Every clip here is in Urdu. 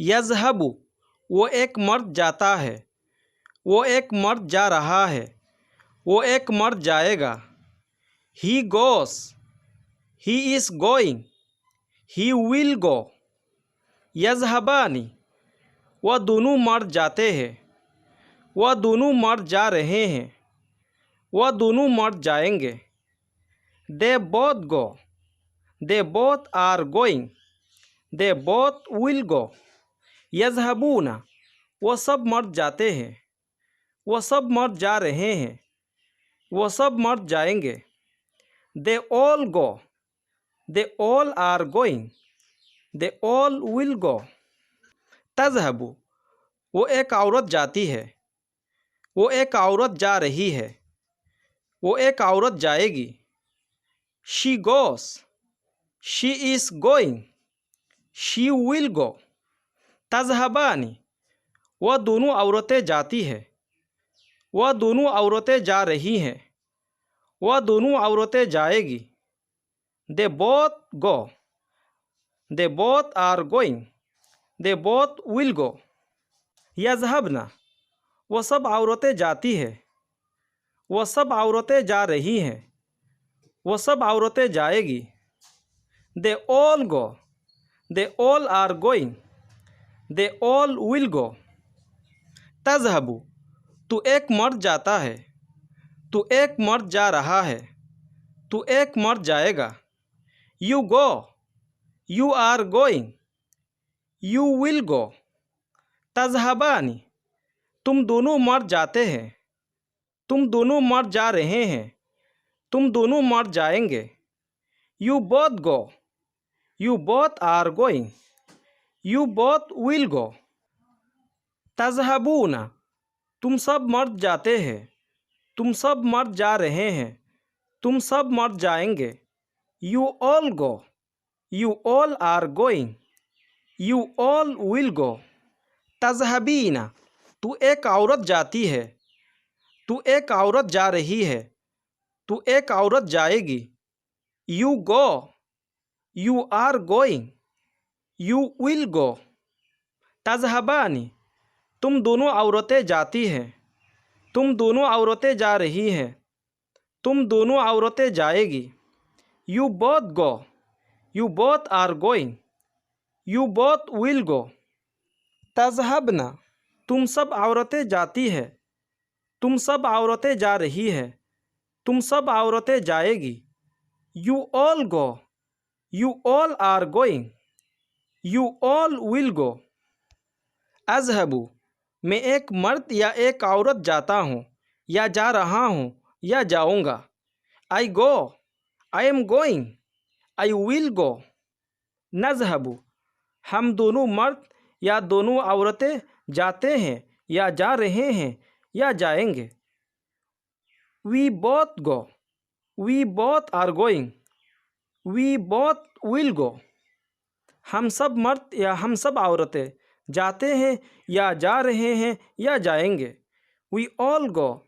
یذہب وہ ایک مرد جاتا ہے، وہ ایک مرد جا رہا ہے، وہ ایک مرد جائے گا۔ He goes he is going, ہی ول گو۔ یذہبانی وہ دونوں مرد جاتے ہیں، وہ دونوں مرد جا رہے ہیں، وہ دونوں مرد جائیں گے۔ They both go they both are going, they both will go. یذہبون وہ سب مرد جاتے ہیں، وہ سب مرد جا رہے ہیں، وہ سب مرد جائیں گے۔ دے آل گو دے آل are going, they all will گو۔ تذہب وہ ایک عورت جاتی ہے، وہ ایک عورت جا رہی ہے، وہ ایک عورت جائے گی۔ She goes she is going, she will go. تذہبانی وہ دونوں عورتیں جاتی ہیں، وہ دونوں عورتیں جا رہی ہیں، وہ دونوں عورتیں جائے گی۔ They both go they both are going, they both will go. یذہبن وہ سب عورتیں جاتی ہیں، وہ سب عورتیں جا رہی ہیں، وہ سب عورتیں جائے گی۔ دے آل گو دے آل are going, they all will گو۔ تذہب تو ایک مرد جاتا ہے، تو ایک مرد جا رہا ہے، تو ایک مرد جائے گا۔ You go you are going, you will go. تذہبانی تم دونوں مرد جاتے ہیں، تم دونوں مرد جا رہے ہیں، تم دونوں مرد جائیں گے۔ You both go you both are going, you both will go. تذہبون تم سب مرد جاتے ہیں، تم سب مرد جا رہے ہیں، تم سب مرد جائیں گے۔ You all go you all are going, you all will go. تذہبین تو ایک عورت جاتی ہے، تو ایک عورت جا رہی ہے، تو ایک عورت جائے گی۔ You go you are going, you will go. تذہبانی تم دونوں عورتیں جاتی ہیں، تم دونوں عورتیں جا رہی ہیں، تم دونوں عورتیں جائے گی۔ You both go you both are going, you both will go. تذہبن تم سب عورتیں جاتی ہیں، تم سب عورتیں جا رہی ہیں، تم سب عورتیں جائے گی۔ You all go you all are going, you all will go. اذہب میں ایک مرد یا ایک عورت جاتا ہوں یا جا رہا ہوں یا جاؤں گا۔ آئی گو آئی ایم گوئنگ، آئی ول گو۔ نذہب ہم دونوں مرد یا دونوں عورتیں جاتے ہیں یا جا رہے ہیں یا جائیں گے۔ We both go we both are going, we both will go. ہم سب مرد یا ہم سب عورتیں جاتے ہیں یا جا رہے ہیں یا جائیں گے۔ وی آل گو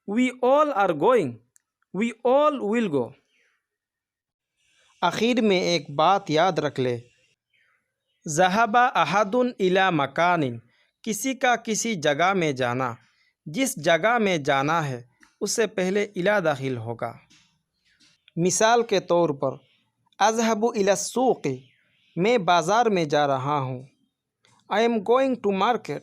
وی آل are going, we all will گو۔ آخر میں ایک بات یاد رکھ لے، ذہب احد الی مکان، کسی کا کسی جگہ میں جانا، جس جگہ میں جانا ہے اس سے پہلے الی داخل ہوگا۔ مثال کے طور پر اذهب الی السوق، میں بازار میں جا رہا ہوں۔ I am going to market،